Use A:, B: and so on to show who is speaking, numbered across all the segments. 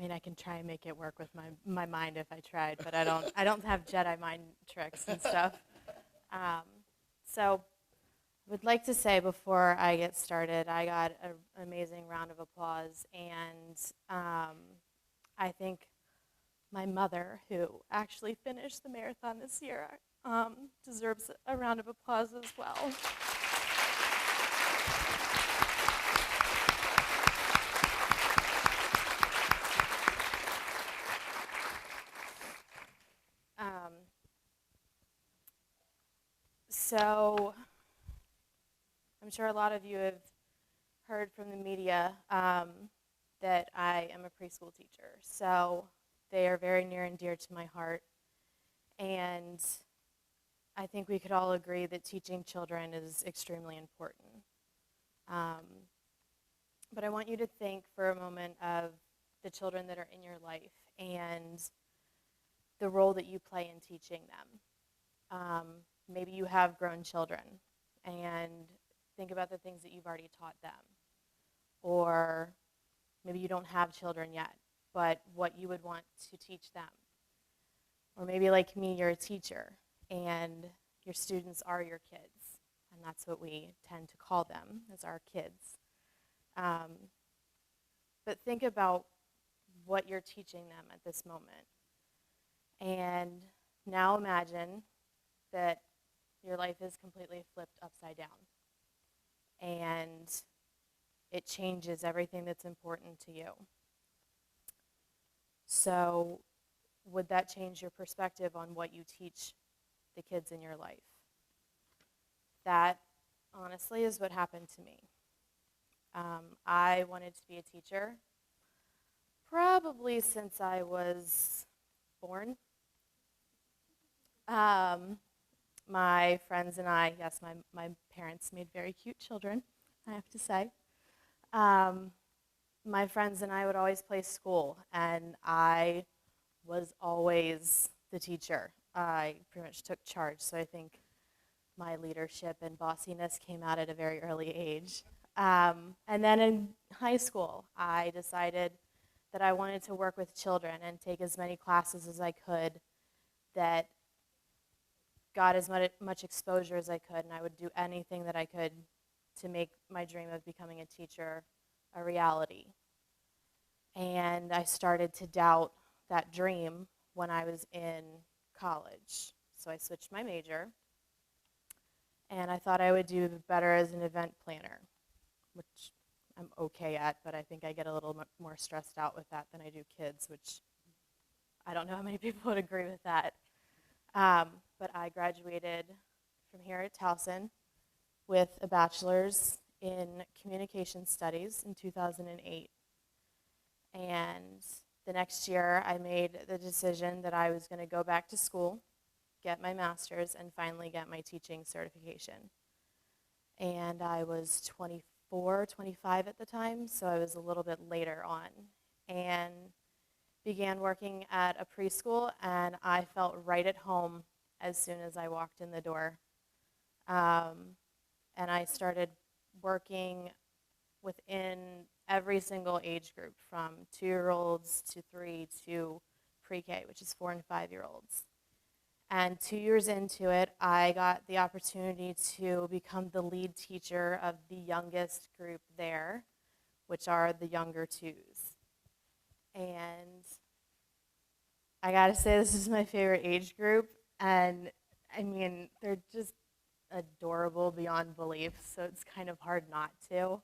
A: mean, I can try and make it work with my mind if I tried, but I don't have Jedi mind tricks and stuff. So would like to say before I get started, I got an amazing round of applause, and I think my mother, who actually finished the marathon this year, deserves a round of applause as well. So I'm sure a lot of you have heard from the media that I am a preschool teacher. So they are very near and dear to my heart. And I think we could all agree that teaching children is extremely important. But I want you to think for a moment of the children that are in your life and the role that you play in teaching them. Maybe you have grown children, and think about the things that you've already taught them. Or maybe you don't have children yet, but what you would want to teach them. Or maybe like me, you're a teacher, and your students are your kids, and that's what we tend to call them, as our kids. But think about what you're teaching them at this moment. And now imagine that your life is completely flipped upside down. And it changes everything that's important to you. So would that change your perspective on what you teach the kids in your life? That, honestly, is what happened to me. I wanted to be a teacher probably since I was born. My friends and I, yes, my parents made very cute children, I have to say. My friends and I would always play school, and I was always the teacher. I pretty much took charge, so I think my leadership and bossiness came out at a very early age. And then in high school, I decided that I wanted to work with children and take as many classes as I could that got as much exposure as I could, and I would do anything that I could to make my dream of becoming a teacher a reality. And I started to doubt that dream when I was in college. So I switched my major, and I thought I would do better as an event planner, which I'm okay at, but I think I get a little more stressed out with that than I do kids, which I don't know how many people would agree with that. But I graduated from here at Towson with a bachelor's in communication studies in 2008. And the next year, I made the decision that I was going to go back to school, get my master's, and finally get my teaching certification. And I was 24, 25 at the time, so I was a little bit later on. And began working at a preschool, and I felt right at home as soon as I walked in the door. And I started working within every single age group, from 2-year-olds to 3 to pre-K, which is 4 and 5-year-olds. And 2 years into it, I got the opportunity to become the lead teacher of the youngest group there, which are the younger 2s. And I gotta say, this is my favorite age group, and I mean, they're just adorable beyond belief, so it's kind of hard not to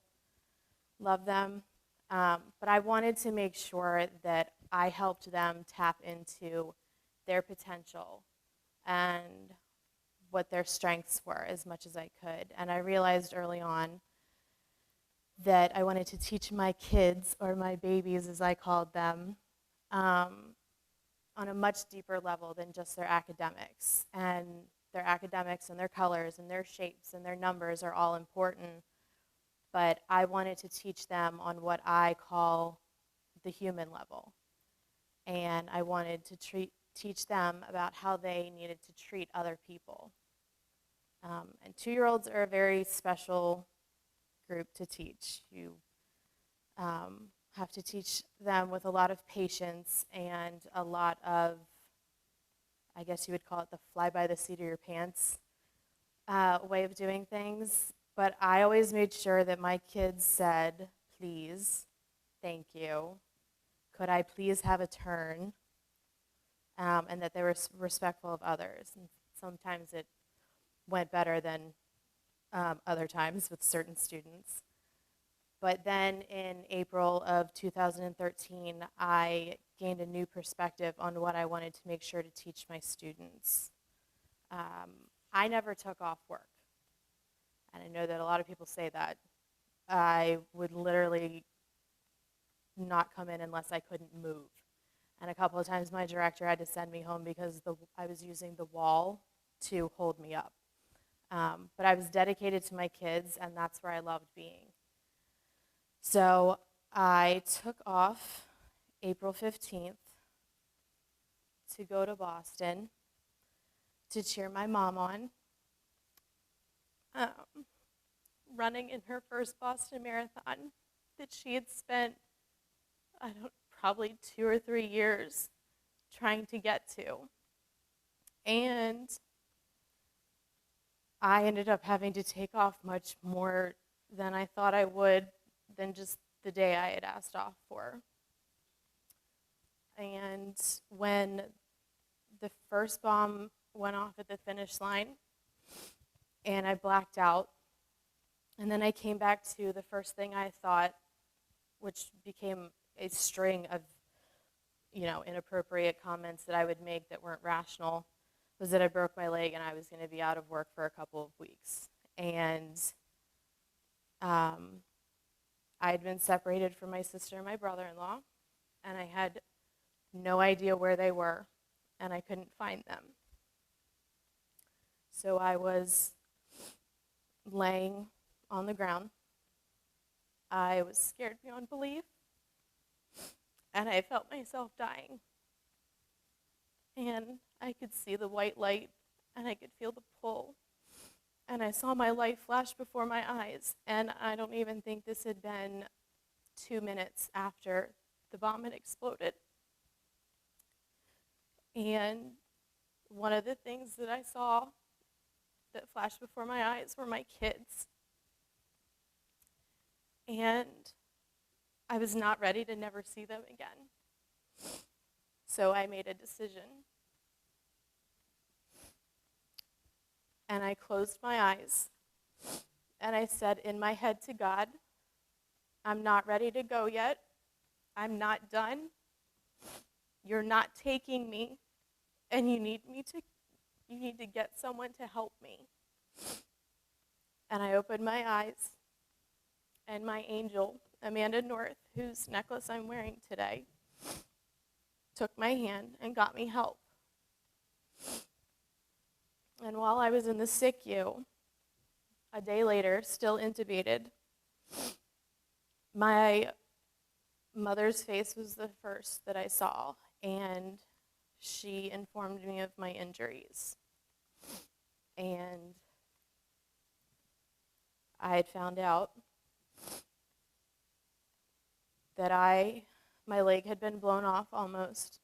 A: love them. But I wanted to make sure that I helped them tap into their potential and what their strengths were as much as I could. And I realized early on that I wanted to teach my kids, or my babies as I called them, on a much deeper level than just their academics. And their academics and their colors and their shapes and their numbers are all important, but I wanted to teach them on what I call the human level. And I wanted to teach them about how they needed to treat other people. And 2-year-olds are a very special group to teach. You have to teach them with a lot of patience and a lot of, I guess you would call it the fly by the seat of your pants way of doing things. But I always made sure that my kids said, please, thank you, could I please have a turn? And that they were respectful of others. And sometimes it went better than other times with certain students. But then in April of 2013, I gained a new perspective on what I wanted to make sure to teach my students. I never took off work. And I know that a lot of people say that. I would literally not come in unless I couldn't move. And a couple of times my director had to send me home because I was using the wall to hold me up. But I was dedicated to my kids, and that's where I loved being. So I took off April 15th to go to Boston to cheer my mom on, running in her first Boston Marathon that she had spent, probably 2 or 3 years trying to get to. And I ended up having to take off much more than I thought I would, than just the day I had asked off for. And when the first bomb went off at the finish line, and I blacked out, and then I came back to the first thing I thought, which became a string of, inappropriate comments that I would make that weren't rational, was that I broke my leg and I was going to be out of work for a couple of weeks. And I had been separated from my sister and my brother-in-law, and I had no idea where they were, and I couldn't find them. So I was laying on the ground. I was scared beyond belief, and I felt myself dying. And I could see the white light, and I could feel the pull. And I saw my life flash before my eyes, and I don't even think this had been 2 minutes after the bomb had exploded. And one of the things that I saw that flashed before my eyes were my kids. And I was not ready to never see them again. So I made a decision. And I closed my eyes, and I said in my head to God, I'm not ready to go yet. I'm not done. You're not taking me, and you need to get someone to help me. And I opened my eyes, and my angel, Amanda North, whose necklace I'm wearing today, took my hand and got me help. And while I was in the SICU, a day later, still intubated, my mother's face was the first that I saw, and she informed me of my injuries. And I had found out that my leg had been blown off almost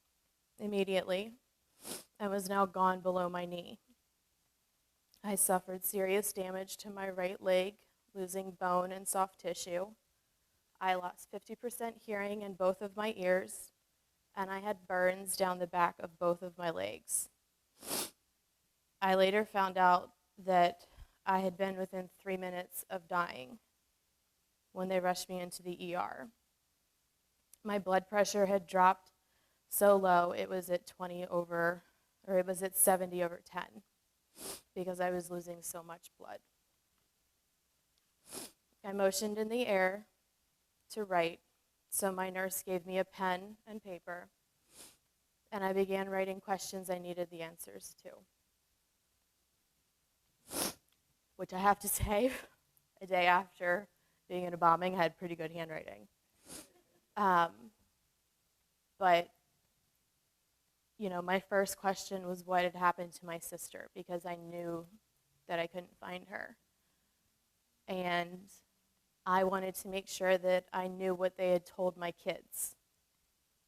A: immediately and was now gone below my knee. I suffered serious damage to my right leg, losing bone and soft tissue. I lost 50% hearing in both of my ears, and I had burns down the back of both of my legs. I later found out that I had been within 3 minutes of dying when they rushed me into the ER. My blood pressure had dropped so low, it was at 70 over 10. Because I was losing so much blood. I motioned in the air to write, so my nurse gave me a pen and paper, and I began writing questions I needed the answers to. Which I have to say, a day after being in a bombing, I had pretty good handwriting. But my first question was what had happened to my sister, because I knew that I couldn't find her. And I wanted to make sure that I knew what they had told my kids.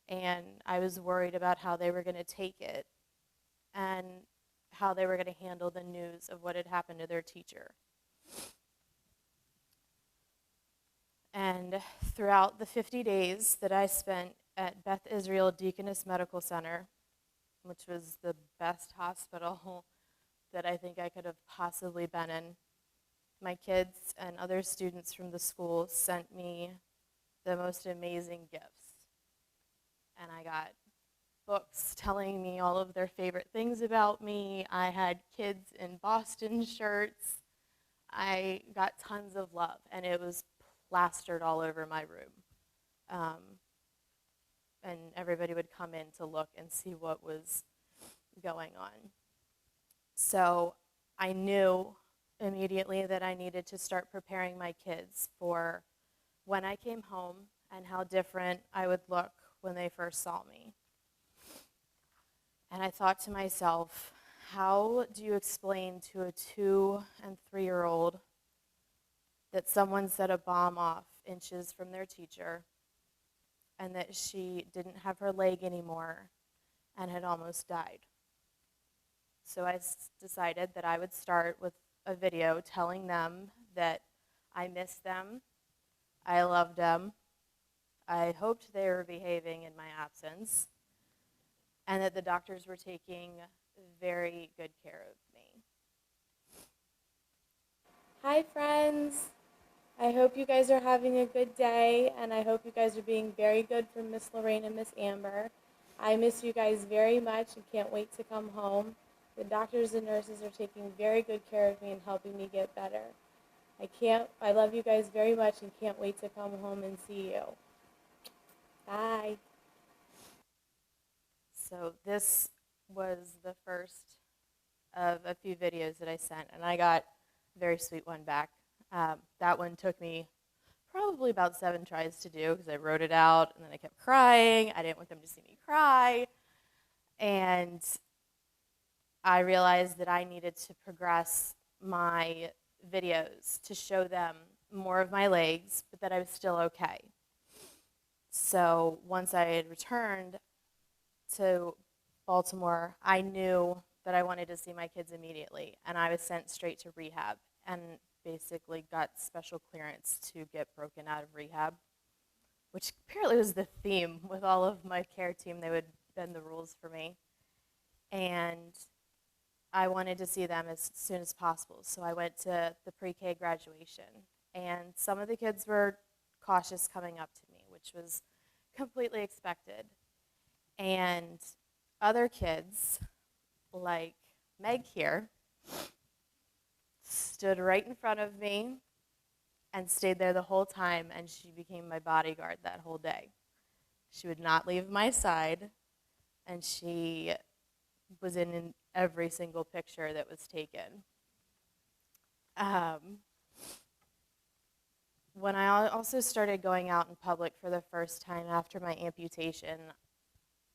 A: And I was worried about how they were going to take it and how they were going to handle the news of what had happened to their teacher. And throughout the 50 days that I spent at Beth Israel Deaconess Medical Center, which was the best hospital that I think I could have possibly been in, my kids and other students from the school sent me the most amazing gifts. And I got books telling me all of their favorite things about me. I had kids in Boston shirts. I got tons of love, and it was plastered all over my room. And everybody would come in to look and see what was going on. So I knew immediately that I needed to start preparing my kids for when I came home and how different I would look when they first saw me. And I thought to myself, how do you explain to a 2- and 3-year-old that someone set a bomb off inches from their teacher and that she didn't have her leg anymore and had almost died? So I decided that I would start with a video telling them that I missed them, I loved them, I hoped they were behaving in my absence, and that the doctors were taking very good care of me. Hi, friends. I hope you guys are having a good day, and I hope you guys are being very good for Miss Lorraine and Miss Amber. I miss you guys very much and can't wait to come home. The doctors and nurses are taking very good care of me and helping me get better. I love you guys very much and can't wait to come home and see you. Bye. So this was the first of a few videos that I sent, and I got a very sweet one back. That one took me probably about 7 tries to do because I wrote it out and then I kept crying. I didn't want them to see me cry. And I realized that I needed to progress my videos to show them more of my legs, but that I was still okay. So once I had returned to Baltimore, I knew that I wanted to see my kids immediately, and I was sent straight to rehab and basically got special clearance to get broken out of rehab, which apparently was the theme with all of my care team. They would bend the rules for me. And I wanted to see them as soon as possible, so I went to the pre-K graduation. And some of the kids were cautious coming up to me, which was completely expected. And other kids, like Meg here, stood right in front of me and stayed there the whole time, and she became my bodyguard that whole day. She would not leave my side, and she was in every single picture that was taken. When I also started going out in public for the first time after my amputation,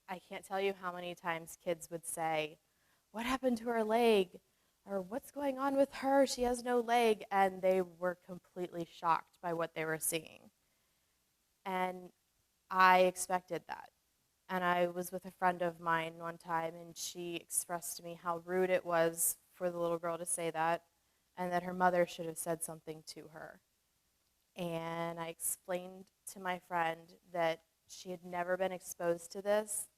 A: I can't tell you how many times kids would say, "What happened to her leg?" Or "What's going on with her? She has no leg." And they were completely shocked by what they were seeing. And I expected that. And I was with a friend of mine one time, and she expressed to me how rude it was for the little girl to say that, and that her mother should have said something to her. And I explained to my friend that she had never been exposed to this,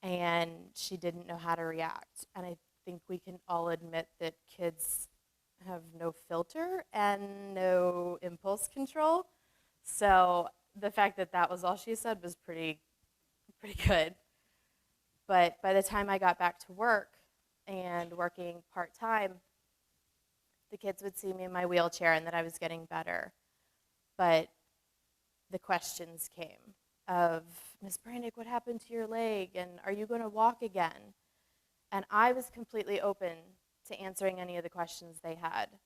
A: and she didn't know how to react. And I think we can all admit that kids have no filter and no impulse control. So the fact that that was all she said was pretty good. But by the time I got back to work and working part-time, the kids would see me in my wheelchair and that I was getting better. But the questions came of, "Ms. Brannock, what happened to your leg? And are you going to walk again?" And I was completely open to answering any of the questions they had.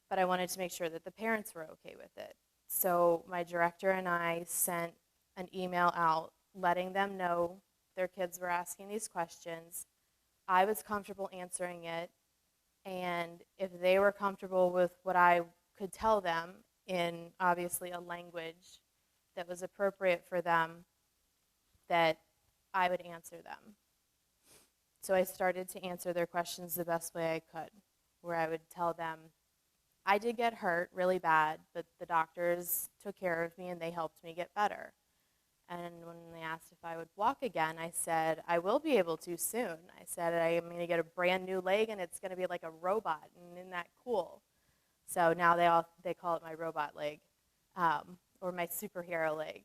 A: But I wanted to make sure that the parents were okay with it. So my director and I sent an email out letting them know their kids were asking these questions. I was comfortable answering it. And if they were comfortable with what I could tell them in obviously a language that was appropriate for them, that I would answer them. So I started to answer their questions the best way I could, where I would tell them, I did get hurt really bad, but the doctors took care of me and they helped me get better. And when they asked if I would walk again, I said, I will be able to soon. I said, I am going to get a brand new leg and it's going to be like a robot, and isn't that cool? So now they call it my robot leg, or my superhero leg.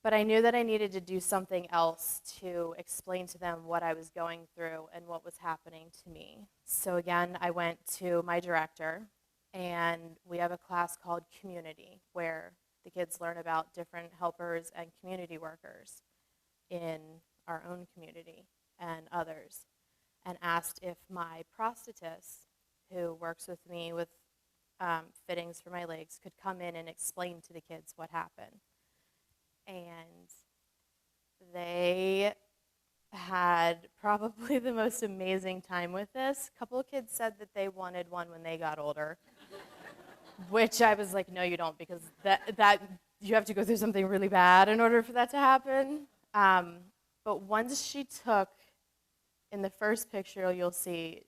A: But I knew that I needed to do something else to explain to them what I was going through and what was happening to me. So again, I went to my director, and we have a class called Community, where the kids learn about different helpers and community workers in our own community and others, and asked if my prosthetist, who works with me with fittings for my legs, could come in and explain to the kids what happened. And they had probably the most amazing time with this. A couple of kids said that they wanted one when they got older, which I was like, no, you don't, because that you have to go through something really bad in order for that to happen. But once she took, in the first picture you'll see,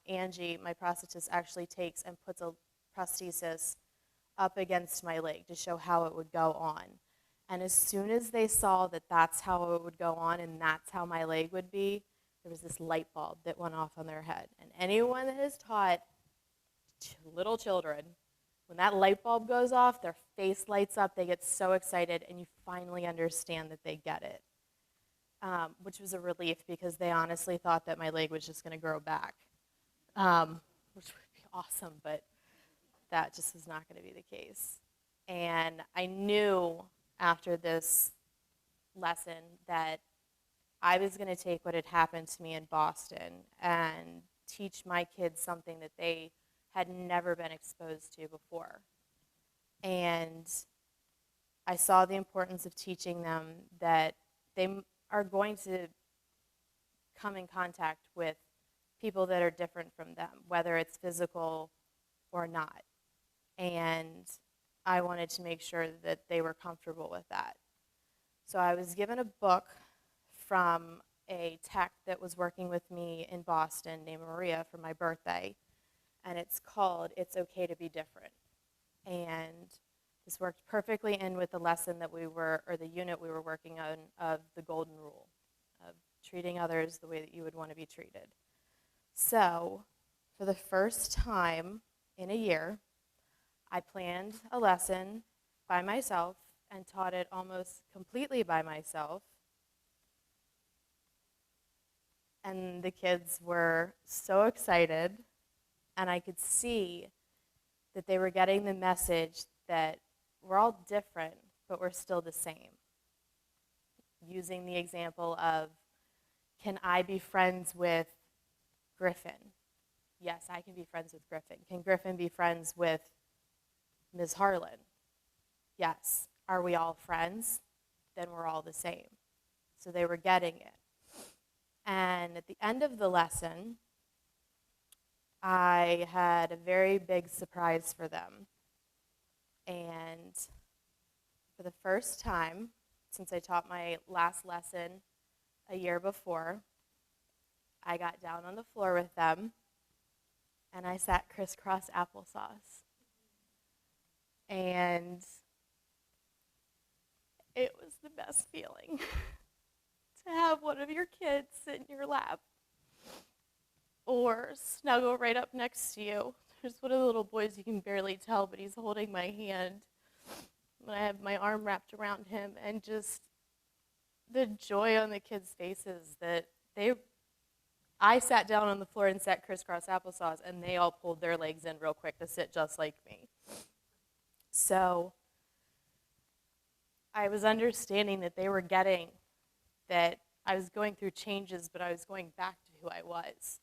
A: Angie, my prosthetist, actually takes and puts a prosthesis up against my leg to show how it would go on. And as soon as they saw that that's how it would go on and that's how my leg would be, there was this light bulb that went off on their head. And anyone that has taught little children, when that light bulb goes off, their face lights up, they get so excited, and you finally understand that they get it, which was a relief, because they honestly thought that my leg was just going to grow back, which would be awesome, but that just was not going to be the case. And I knew after this lesson that I was going to take what had happened to me in Boston and teach my kids something that they had never been exposed to before. And I saw the importance of teaching them that they are going to come in contact with people that are different from them, whether it's physical or not. And I wanted to make sure that they were comfortable with that. So I was given a book from a tech that was working with me in Boston named Maria for my birthday, and it's called It's Okay to Be Different. And this worked perfectly in with the lesson that or the unit we were working on of the golden rule, of treating others the way that you would want to be treated. So for the first time in a year, I planned a lesson by myself and taught it almost completely by myself. And the kids were so excited, and I could see that they were getting the message that we're all different, but we're still the same. Using the example of, can I be friends with Griffin? Yes, I can be friends with Griffin. Can Griffin be friends with Ms. Harlan? Yes. Are we all friends? Then we're all the same. So they were getting it. And at the end of the lesson, I had a very big surprise for them. And for the first time, since I taught my last lesson a year before, I got down on the floor with them, and I sat crisscross applesauce. And it was the best feeling to have one of your kids sit in your lap or snuggle right up next to you. There's one of the little boys, you can barely tell, but he's holding my hand. And I have my arm wrapped around him, and just the joy on the kids' faces that I sat down on the floor and sat crisscross applesauce, and they all pulled their legs in real quick to sit just like me. So I was understanding that they were getting that I was going through changes, but I was going back to who I was.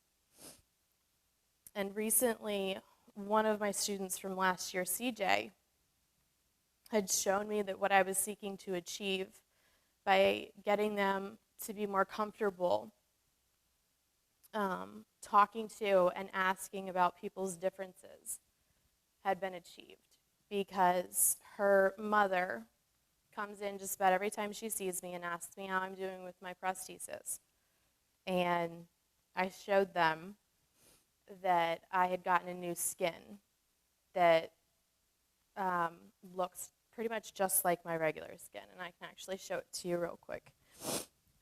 A: And recently, one of my students from last year, CJ, had shown me that what I was seeking to achieve by getting them to be more comfortable talking to and asking about people's differences had been achieved because her mother comes in just about every time she sees me and asks me how I'm doing with my prosthesis. And I showed them that I had gotten a new skin that looks pretty much just like my regular skin. And I can actually show it to you real quick.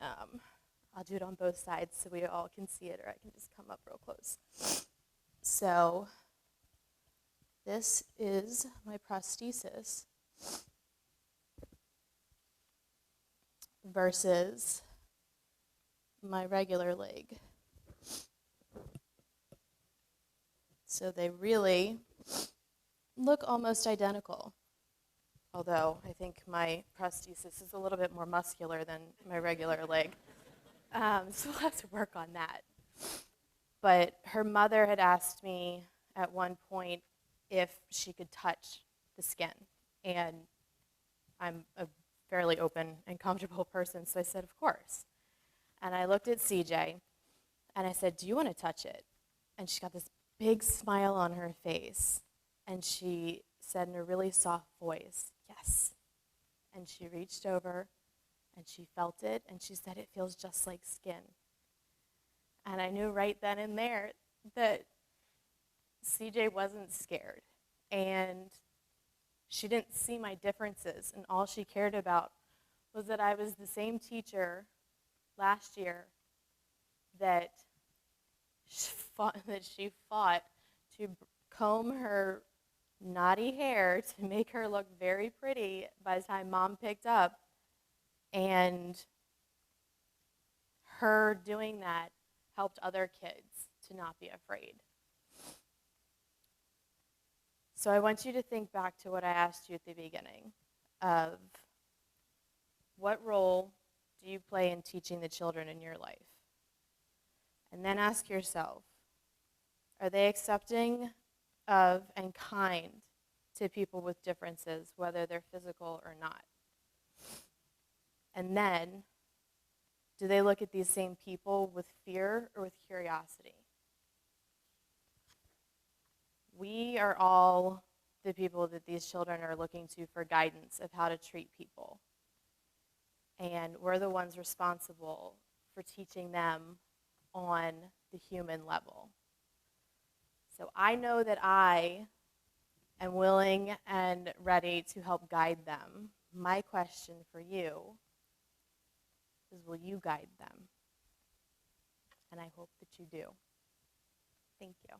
A: I'll do it on both sides so we all can see it, or I can just come up real close. So this is my prosthesis versus my regular leg. So they really look almost identical, although I think my prosthesis is a little bit more muscular than my regular leg. So we'll have to work on that. But her mother had asked me at one point if she could touch the skin. And I'm a fairly open and comfortable person, so I said, of course. And I looked at CJ, and I said, do you want to touch it? And she got this big smile on her face. And she said in a really soft voice, yes. And she reached over, and she felt it, and she said, it feels just like skin. And I knew right then and there that CJ wasn't scared. And she didn't see my differences, and all she cared about was that I was the same teacher last year that she fought to comb her knotty hair to make her look very pretty by the time Mom picked up. And her doing that helped other kids to not be afraid. So I want you to think back to what I asked you at the beginning of what role do you play in teaching the children in your life? And then ask yourself, are they accepting of and kind to people with differences, whether they're physical or not? And then, do they look at these same people with fear or with curiosity? We are all the people that these children are looking to for guidance of how to treat people. And we're the ones responsible for teaching them on the human level. So I know that I am willing and ready to help guide them. My question for you is, will you guide them? And I hope that you do. Thank you.